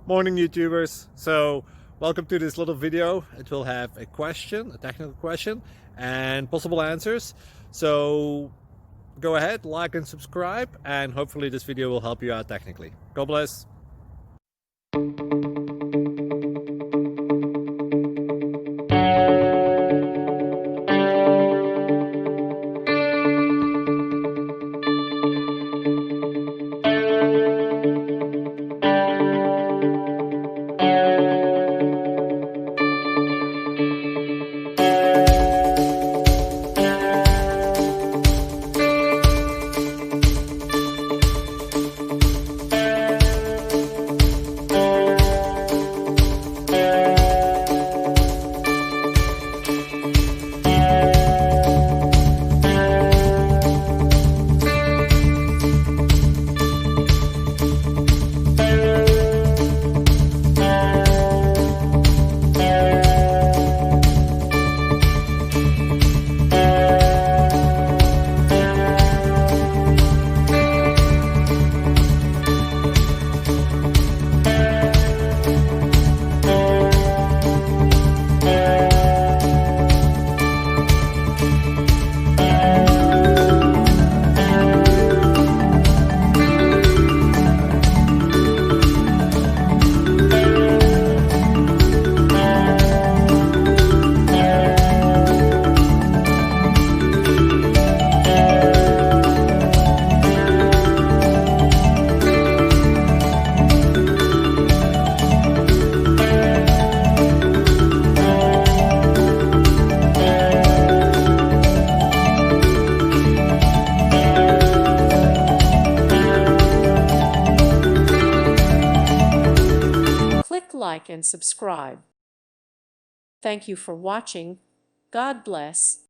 Morning YouTubers. So welcome to this little video. It will have a question, a technical question, and possible answers. So go ahead, like and subscribe, and hopefully this video will help you out technically. God bless. Click like and subscribe. Thank you for watching. God bless.